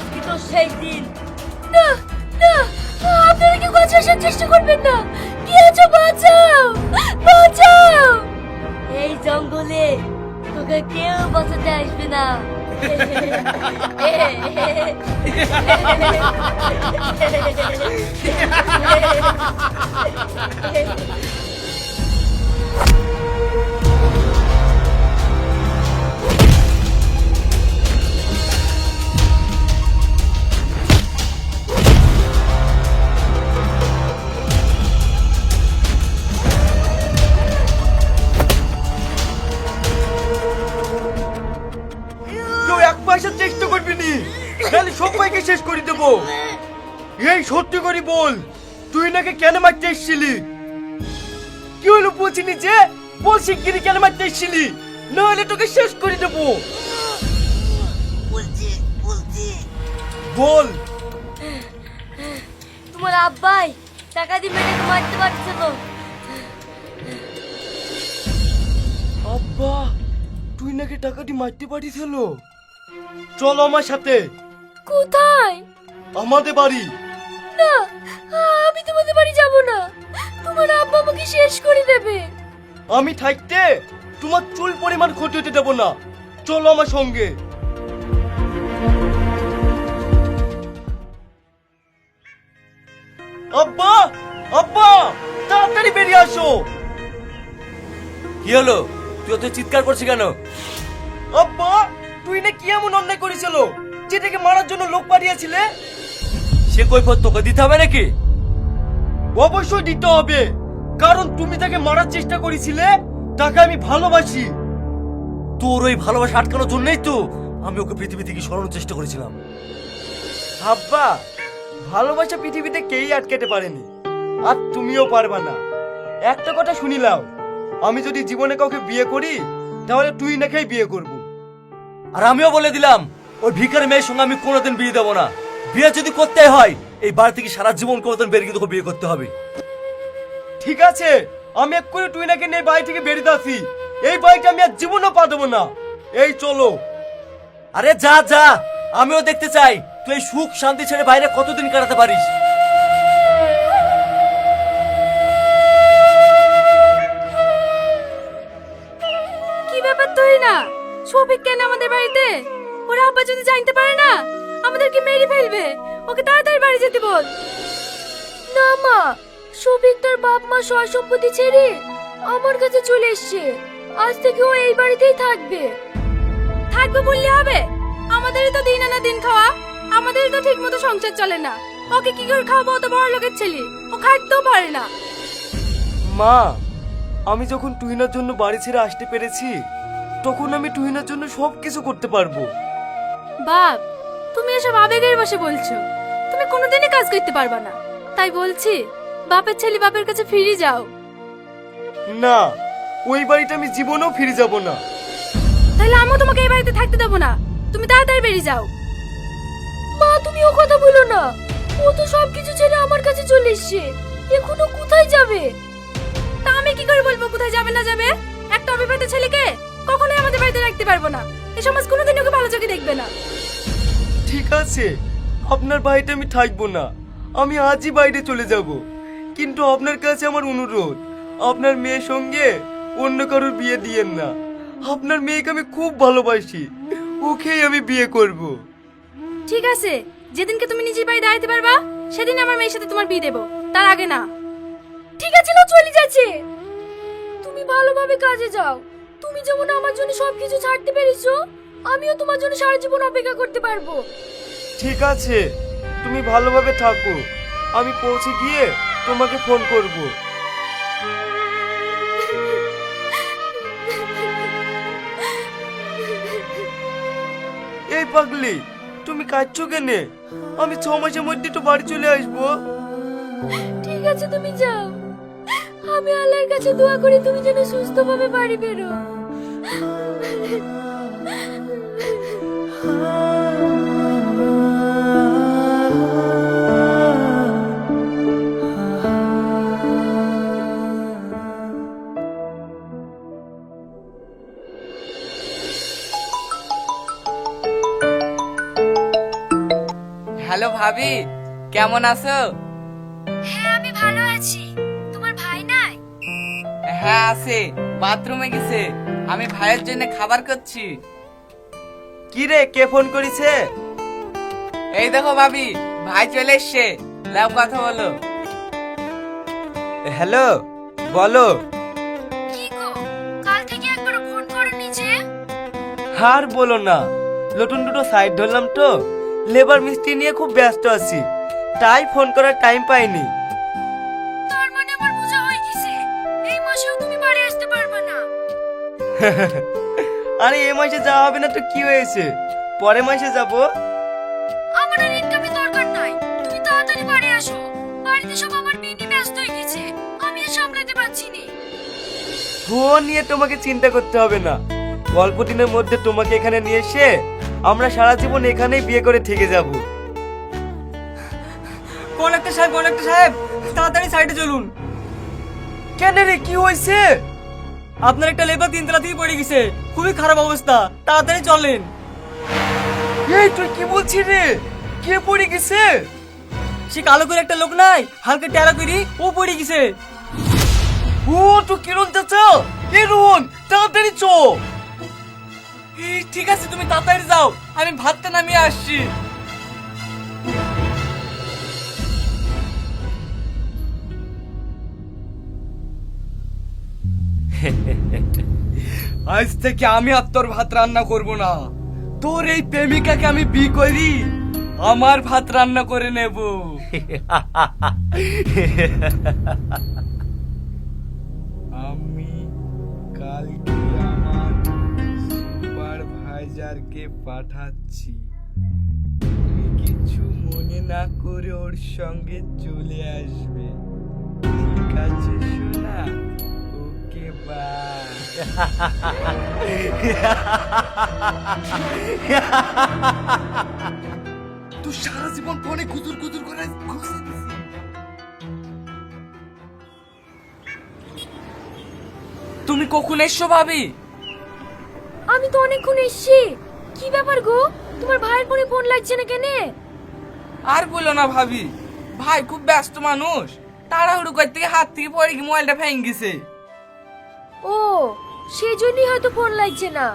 আজকে তো সেই দিন। না না, আপনারা কি কথা আসার চেষ্টা করবেন না? কি আছো, বাঁচাও বাঁচাও। এই জঙ্গলে তোকে কেউ বাঁচাতে আসবে না। কেউ এক পয়সা চেষ্টা করবি নি, নাহলে সবাইকে শেষ করে দেবো। এই সত্যি করে বল, তুই নাকি কেন মারতে এসেছিলি? কি হলো বুঝিনি যে? বল শিগগিরি কেন মারতে এসেছিলি, নাহলে তোকে শেষ করে দেবো। বল। তোমার আব্বাই টাকা দিয়ে মেয়েটাকে মারতে পারছিল। আব্বা, তুই নাকি টাকাটি মারতে পারিছিল? চলো আমার সাথে। কোথায়? আমাদের বাড়ি। না, আমি তোমাদের বাড়ি যাব না। তোমার আব্বা আমাকে শেষ করে দেবে। আমি থাকতে তোমার চুল পরিমাণ ক্ষতি হতে দেবো না। চলো আমার সঙ্গে। আব্বা, আব্বা, তাড়াতাড়ি বেরিয়ে আসো। কি হলো? তুই অত চিৎকার করছিস কেন? আব্বা, তুই না কি এমন অন্যায় করেছিল যেটাকে মারার জন্য লোক পাঠিয়েছিলে? সে কৈফিয়ত তোকে দিতে হবে নাকি? অবশ্যই দিতে হবে, কারণ তুমি তাকে মারার চেষ্টা করেছিলে। তাকে আমি ভালোবাসি। তোর ওই ভালোবাসা আটকানোর জন্যই তো আমি ওকে পৃথিবী থেকে সরানোর চেষ্টা করেছিলাম। আব্বা, ভালোবাসা পৃথিবীতে কেই আটকাতে পারেনি, আর তুমিও পারবা না। একটা কথা শুনিলাও, আমি যদি জীবনে কাউকে বিয়ে করি তাহলে তুই নাকেই বিয়ে করব। আর আমিও বলে দিলাম, ওই ভিখারি মেয়ের সঙ্গে আমি কোনোদিন বিয়ে দেবো না। বিয়ে যদি করতে হয় এই বাড়ি থেকে সারা জীবন কোনোদিন বেরিয়ে তোকে বিয়ে করতে হবে। ঠিক আছে, আমি এক্ষুনি তুই নাকি নিয়ে বাড়ি থেকে বেরিয়ে আসি। এই বাড়িটা আমি আর জীবনও পা দেবো না। এই চলো। আরে যা যা, আমিও দেখতে চাই তুই এই সুখ শান্তি ছেড়ে বাইরে কতদিন কাটাতে পারিস। কি ব্যাপার তুই না? শফিক কেন আমাদের বাড়িতে? ওর আব্বা যদি জানতে পারে না আমাদেরকে মেরে ফেলবে। ওকে তাড়াতাড়ি বাড়ি যেতে বল। না মা, শফিক তার বাপ মা সয় সম্পত্তি ছেড়ে আমার কাছে চলে এসেছে। আজ থেকে ও এই বাড়িতেই থাকবে। থাকবে বললে হবে? আমাদেরই তো দিন আনা দিন খাওয়া, আমাদেরই তো ঠিক মতো সংসার চলে না। ওকে কি করে খাওয়াবো? অত বড় লোকের ছেলে, ও খাইতেও পারে না। মা, আমি যখন তুহিনার জন্য বাড়ি ছেড়ে আসতে পেরেছি তখন আমি তুহিনার জন্য সব কিছু করতে পারবো। বাপ, তুমি এসব আবেগের বসে বলছো। তুমি কোনোদিনই কাজ করতে পারবা না। তাই বলছি, বাপের ছেলে বাপের কাছে ফিরে যাও। না, ওই বাড়িতে আমি জীবনেও ফিরে যাব না। তাহলে আমিও তোমাকে এই বাড়িতে থাকতে দেবো না। তুমি তাড়াতাড়ি বেরিয়ে যাও। মা, তুমি ও কথা বলো না। ও তো সবকিছু ছেড়ে আমার কাছে চলে এসেছে। এখনো কোথায় যাবে? তা আমি কি করে বলবো কোথায় যাবে না যাবে? একটা অবিবাহিত ছেলেকে কখনোই আমাদের বাড়িতে রাখতে পারবো না। এই সমাজ কোনোদিন ওকে ভালো চোখে দেখবে না। ঠিক আছে, আপনার বাড়িতে আমি থাকবো না। আমি আজই বাইরে চলে যাব। কিন্তু আপনার কাছে আমার অনুরোধ, আপনার মেয়ের সঙ্গে অন্য কারোর বিয়ে দিয়েন না। আপনার মেয়েকে আমি খুব ভালোবাসি, ওকেই আমি বিয়ে করব। ঠিক আছে, যেদিনকে তুমি নিজের বাড়ি দাঁড়াতে পারবা সেদিন আমার মেয়ের সাথে তোমার বিয়ে দেবো, তার আগে না। ঠিক আছে, না চলে যাচ্ছে। তুমি ভালোভাবে কাজে যাও। তুমি যেমন আমার জন্য সবকিছু ছাড়তে পেরেছো, আমিও তোমার জন্য সারা জীবন অপেক্ষা করতে পারবো। ঠিক আছে, তুমি ভালোভাবে থাকো। আমি পৌঁছে গিয়ে তোমাকে ফোন করব। এই পাগলি, তুমি কাঁদছো কেনে? আমি 6 মাসের মধ্যে তো বাড়ি চলে আসবো। ঠিক আছে, তুমি যাও। আমি আল্লাহর কাছে দোয়া করি তুমি যেন সুস্থভাবে বাড়ি বেরো। হ্যালো ভাবি, কেমন আছো? হ্যাঁ আমি ভালো আছি। তোমার ভাই নাই? হ্যাঁ আছে, বাথরুমে গেছে। আমি ভাইয়ের জন্য খাবার করছি। কি রে, কে ফোন করেছে? এই দেখো ভাবি, ভাই চলে এসছে। লাও কথা বলো। হ্যালো, বলো। কি গো, কাল থেকে একবার ফোন করনি যে? আর বলো না, নতুন দুটো সাইড ধরলাম তো, লেবার মিস্ত্রি নিয়ে খুব ব্যস্ত আছি, তাই ফোন করার টাইম পাইনি। তার মানে আমার বোঝা হয়ে গেছে এই মাসেও তুমি বাড়ি আসতে পারবে না। আরে এ মাসে যাওয়া হবে না তো কি হয়েছে, পরের মাসে যাব। আমার আর ইনকামের দরকার নাই, তুমি তাড়াতাড়ি বাড়ি আসো। বাড়িতে সব আমার মেয়ে নিয়ে ব্যস্ত হয়ে গেছে, আমি আর সামলাতে পারছি না। ফোন নিয়ে তোমাকে চিন্তা করতে হবে না, অল্প দিনের মধ্যে তোমাকে এখানে নিয়ে এসে আমরা সারা জীবন এখানেই বিয়ে করে থেকে যাব। কন্ডাক্টর সাহেব, তাড়াতাড়ি সাইডে চলুন। কেন রে, কি হয়েছে? আপনার একটা লেবার 3 তলা থেকে পড়ে গেছে, খুবই খারাপ অবস্থা, তাড়াতাড়ি চলেন। এই তুই কি বলছিস রে, কে পড়ে গেছে? সে কালো করে একটা লোক নাই, হালকা টেরা করি, ও পড়ে গেছে। ও তো কিরণ চাচা, কিরণ তাড়াতাড়ি চ। ঠিক আছে, তুমি তাড়াতাড়ি যাও, আমি ভাতটা নামিয়ে আসছি। আজ থেকে আমি আর তোর ভাত রান্না করব না, তোর এই প্রেমিকাকে আমি বিয়ে করি, আমার ভাত রান্না করে নেব। আমি কালকে আমার সুপারভাইজারকে পাঠাচ্ছি, তুমি কিছু মনে না করে ওর সঙ্গে চলে আসবে, ঠিক আছে সোনা? Okay bye. তুই সারা জীবন ফোনে কুতুর কুতুর করে তুমি কখন এসছো ভাবি? আমি তো অনেকক্ষণ এসেছি। কি ব্যাপার গো, তোমার ভাইয়ের ফোনে ফোন লাগছে না কেন? আর বলো না ভাবি, ভাই খুব ব্যস্ত মানুষ, তাড়াহুড়ো করতে গিয়ে হাত থেকে পড়ে গিয়ে মোবাইলটা ভেঙে গেছে। ও, সেই জন্যই হয়তো ফোন লাগছে না।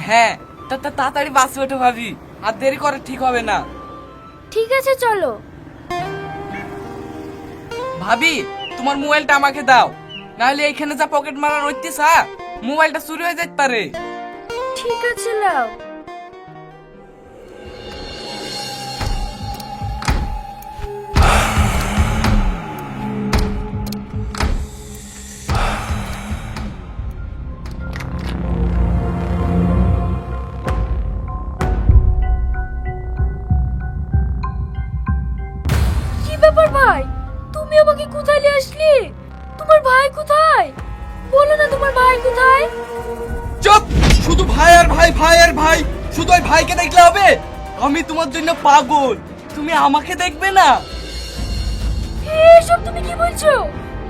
হ্যাঁ, তাড়াতাড়ি বাসে ওঠো ভাবি, আর দেরি করে ঠিক হবে না। ঠিক আছে চলো। ভাবি, তোমার মোবাইলটা আমাকে দাও, নাহলে এখানে যা পকেট মারা রইতেছা, মোবাইলটা চুরি হয়ে যেতে পারে। ঠিক আছে লাও। কি ব্যাপার ভাই, তুমি আমাকে কোথায় নিয়ে আসলি? তোমার ভাই কোথায়? বলো না তোমার ভাই কোথায়? চুপ! শুধু ভাই আর ভাই, ভাই আর ভাই, শুধু ওই ভাইকে দেখলে হবে? আমি তোমার জন্য পাগল, তুমি আমাকে দেখবে না? এসব তুমি কি বলছো?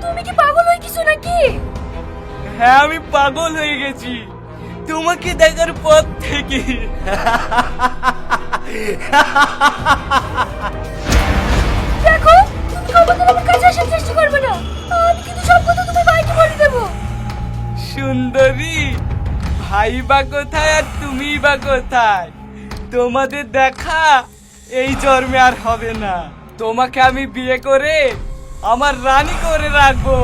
তুমি কি পাগল হয়ে গেছো নাকি? হ্যাঁ, আমি পাগল হয়ে গেছি তোমাকে দেখার পর থেকে। দেখো, তুমি কখনো আমার কাছে আসার চেষ্টা করবে না, আমি কিন্তু সব কথা তোমার ভাইকে বলে দেবো। সুন্দরী, ভাই বা কোথায় আর তুমি বা কোথায়? তোমাদের দেখা এই জন্মে আর হবে না, তোমাকে আমি বিয়ে করে আমার রানী করে রাখবো।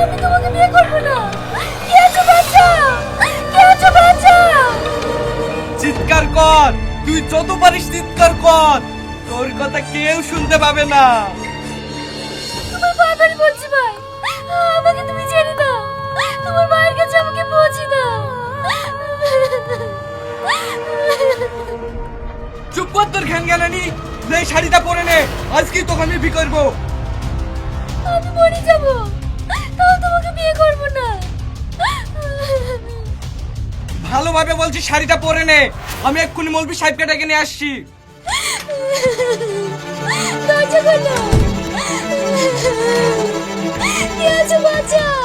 আমি তোমাকে বিয়ে করবো না। কে আছো বাঁচাও, কে আছো বাঁচাও। চিৎকার কর, তুই যত পারিস চিৎকার কর, তোর কথা কেউ শুনতে পাবে না। তোমার বাবার বলছি ভাই, আমাকে তুমি ছেড়ে দাও, তোমার ভাইয়ের কাছে আমাকে পৌঁছে দাও। চুপ কর তোর ঘ্যান জ্ঞানানি, এই শাড়িটা পরে নে, আজকেই তোকে আমি বিয়ে করবো। আমি মরে যাবো, তাও তোমাকে বিয়ে করবো না। ভালোভাবে বলছি, শাড়িটা পরে নে, আমি এক্ষুনি মৌলভী সাহেবকে ডেকে নিয়ে আসছি। দরজা খোলো, কে আছো বাঁচাও।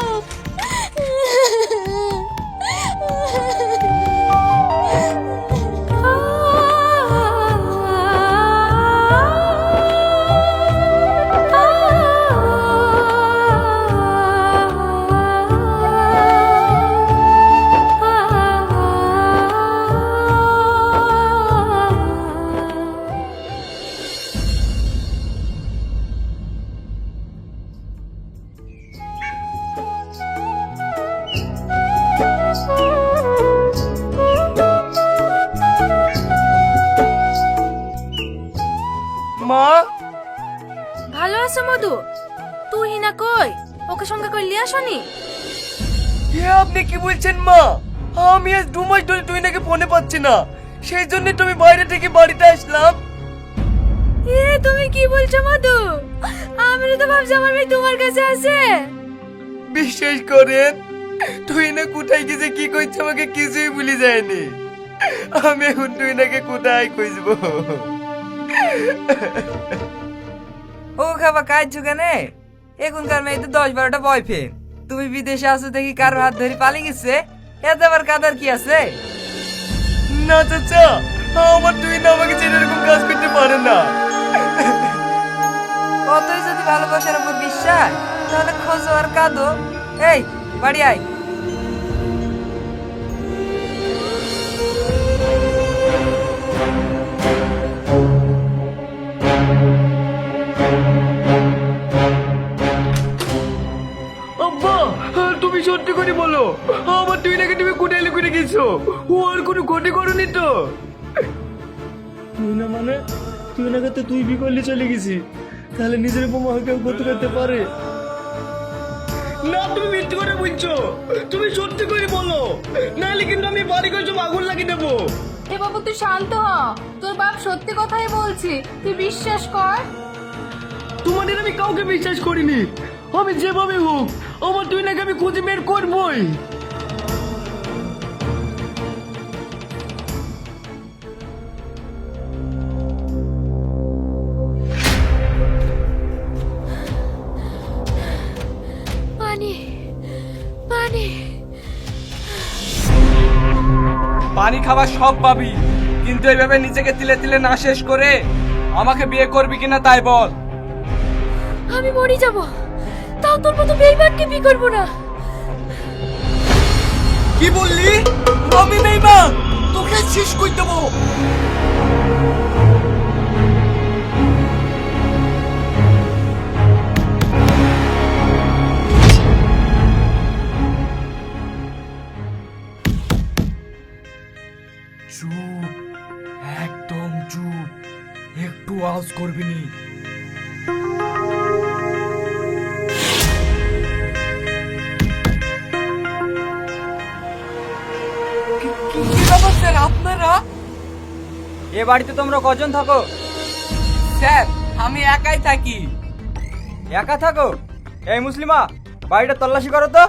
মধু, তুই না কই ওকে সঙ্গে করে লিয়ে আসনি? আপনি কি বলছেন মা? আমি আজ 2 মাস ধরে তুই নাকি ফোনে পাচ্ছি না, সেই জন্য তো আমি বাইরে থেকে বাড়িতে আসলাম। তুমি কি বলছো মধু? আমি তো ভাবছি আমার মেয়ে তোমার কাছে আছে। বিশ্বাস করেন, তুই না কোথায় গেছে কি করছে আমাকে কিছুই ভুলে যায়নি। আমি এখন তুই নাকি কোথায় খুঁজবো? ও খাবা কাজ কেনে? এখনকার মেয়ে তো 10-12টা বয়ফ্রেন্ড। তুমি বিদেশে আসো দেখি কারো হাত ধরে পালিয়ে গেছে, এত আবার কাদার কি আছে? না চাচা, আমার তুই না আমাকে ছেড়ে এরকম কাজ করতে পারে না। কতই যদি ভালোবাসার উপর বিশ্বাস, তাহলে খোঁজো আর কাঁদো। এই বাড়ি আয়। আব্বা, তুমি সত্যি করে বলো, আমার তুই নাকি তুমি কোথায় লুকিয়ে গেছো? ও আর কোনো ক্ষতি করনি তো? তুই না মানে তুই না করতে তুই বিকল্লি চলে গেছি, তাহলে নিজের বোমা কেউ করতে করতে পারে না, তুমি মিথ্যে কথা বলছো। তুমি সত্যি করে বলো, নাহলে কিন্তু আমি বাড়ি করে সব আগুন লাগিয়ে দেবো। এ বাবু তুই শান্ত হ, তোর বাপ সত্যি কথাই বলছি, তুই বিশ্বাস কর। তোমাদের আমি কাউকে বিশ্বাস করিনি। আমি যেভাবে হোক আমার তুই নাকি আমি খুঁজে বের করবই। পানি পানি। পানি খাবার সব পাবি, কিন্তু এইভাবে নিজেকে তিলে তিলে না শেষ করে আমাকে বিয়ে করবি কিনা তাই বল। আমি মরে যাব, তাও তোর মতো বেইমানকে বিয়ে করবো না। কি বললি? আমি বেঈমান? তোকে শেষ করে দেবো। চুপ, একদম চুপ, একটু আওয়াজ করবি নি। কি ব্যাপার স্যার আপনারা? এ বাড়িতে তোমরা কজন থাকো? স্যার আমি একাই থাকি। একা থাকো? এই মুসলিমা, বাড়িটা তল্লাশি করো তো।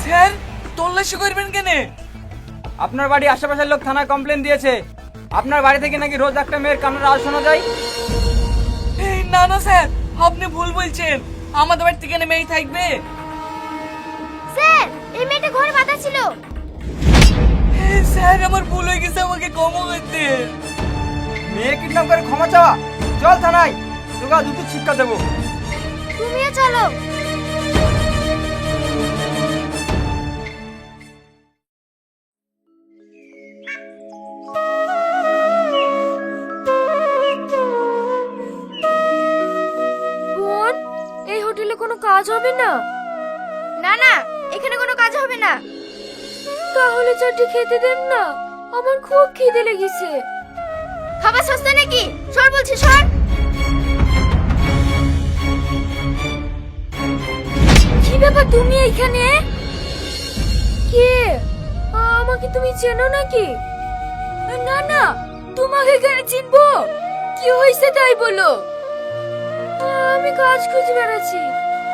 স্যার তল্লাশি করবেন কেনে? আপনার বাড়ি আশেপাশের লোক থানায় কমপ্লেন দিয়েছে, আপনার বাড়ি থেকে নাকি রোজ একটা মেয়ের কান্নার আওয়াজ শোনা যায়। না না স্যার, আপনি ভুল বলছেন। আমাদের বাড়ি থেকে মেয়ে থাকবে? স্যার এই মেয়েটা ঘরে বাঁধা ছিল। স্যার আমার ভুল হয়ে গেছে, আমাকে ক্ষমা করতে। মেয়ে কিডন্যাপ করে ক্ষমা চাওয়া? চল থানায়, তোকে দুটো শিক্ষা দেবো। তুমিও চলো। বোন, এই হোটেলে কোনো কাজ হবে না? না না, এখানে কোনো কাজ হবে না। তাহলে চারটি খেতে দেন না, আমার খুব খিদে লেগেছে। খাবার সস্তা নাকি? সর বলছি, সর। কি ব্যাপার তুমি এখানে? কে? আমাকে তুমি চেনো নাকি? না না, তোমাকে এখানে চিনবো? কি হয়েছে তাই বলো। আমি কাজ খুঁজে বেড়াচ্ছি,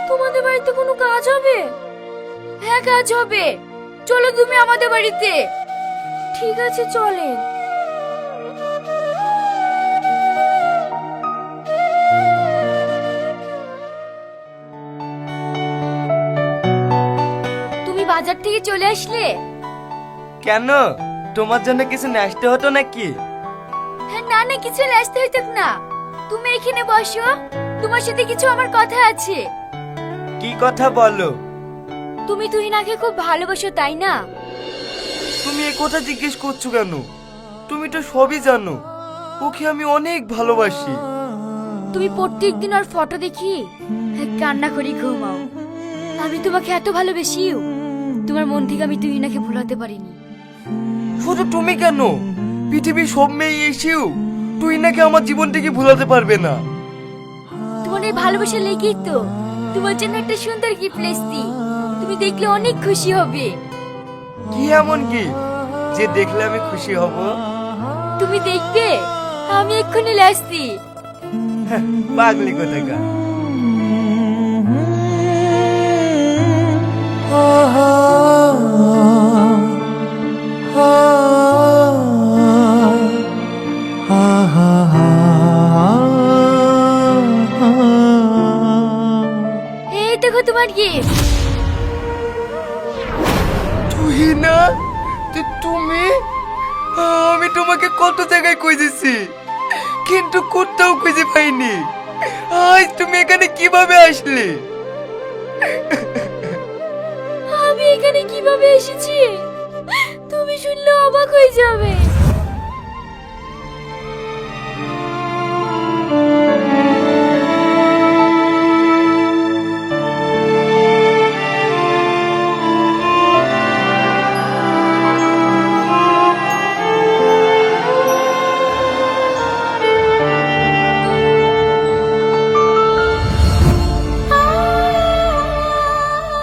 তোমাদের বাড়িতে কোনো কাজ হবে? হ্যাঁ কাজ হবে, চলো তুমি আমাদের বাড়িতে। ঠিক আছে চলেন। তুমি বাজার থেকে চলে আসলে? কেন, তোমার জন্য কিছু নাচতে হতো নাকি? না না, কিছু আসতে হইতো না। তুমি এখানে বসো, তোমার সাথে কিছু আমার কথা আছে। কি কথা বলো? তুমি তুহিনাকে খুব ভালোবাসো তাই না? তুমি এই কথা জিজ্ঞেস করছো কেন? তুমি তো সবই জানো, ওকে আমি অনেক ভালোবাসি। তুমি প্রত্যেকদিন ওর ফটো দেখি কান্না করে ঘুমাও। আমি তোমাকে এত ভালোবাসিও, তোমার মন থেকে আমি তুহিনাকে ভুলাতে পারিনি। শুধু তুমি কেন, পৃথিবীর সব মেয়ে এসেও তুই নাকি আমার জীবন থেকে ভুলাতে পারবে না। মনের ভালোবাসা লেগেই তো তোমার জন্য একটা সুন্দর গিফট লেসছি। তুমি দেখলে অনেক খুশি হবে। কি এমন কি যে দেখলে আমি খুশি হব? তুমি দেখবে আমি এক্ষুনি লেসছি। পাগলি কোথাকার। এই দেখো তোমার গিফট। তুই না? তুমি? আমি তোমাকে কত জায়গায় খুঁজেছি কিন্তু কোথাও খুঁজে পাইনি। আজ তুমি এখানে কিভাবে আসলে? আমি এখানে কিভাবে এসেছি তুমি শুনলে অবাক হয়ে যাবে।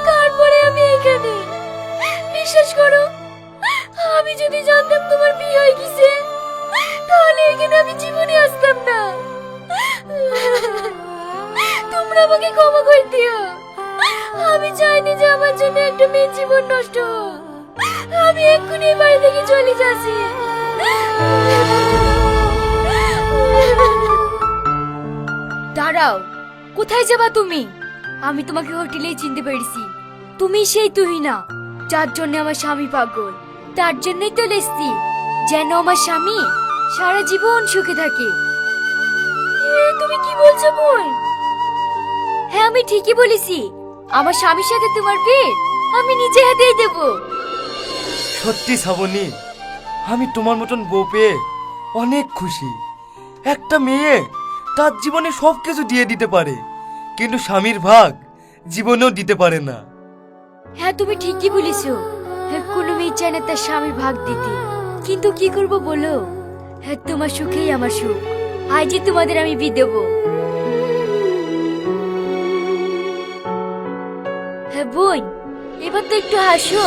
তারপরে আমি এখানে, বিশ্বাস করো আমি যদি জানতাম তোমার বিয়ে হয়ে গেছে তাহলে এখানে আমি জীবনে আসতাম না। তোমরা আমাকে ক্ষমা করে দিও। আমি চাইনি যে আমার জন্য একটা মেয়ের জীবন নষ্ট হোক। আমি এক্ষুনি এই বাড়ি থেকে চলে যাচ্ছি। দাঁড়াও, কোথায় যাবা তুমি? আমি তোমাকে হোটেলেই চিনতে পেরেছি। তুমি সেই তুহিনা যার জন্য আমার স্বামী পাগল। তার জন্যই তো লেসছি, যেন আমার স্বামী সারা জীবন সুখে থাকে। তুমি কি বলছো বোন? হ্যাঁ আমি ঠিকই বলেছি। আমার স্বামীর সাথে তোমার বিয়ে আমি নিজে হাতেই দেব। সত্যি শ্রাবণী, আমি তোমার মতন বউ পেয়ে অনেক খুশি। একটা মেয়ে তার জীবনে সবকিছু দিয়ে দিতে পারে কিন্তু স্বামীর ভাগ জীবনেও দিতে পারে না। হ্যাঁ তুমি ঠিকই বলেছো। কোনো মেয়ে চায় না তার স্বামীর ভাগ দিতে, কিন্তু কি করব বলো? হ্যাঁ তোমার সুখেই আমার সুখ। আজই তোমাদের আমি বিয়ে দেবো। হ্যাঁ বোন, এবার তো একটু হাসো।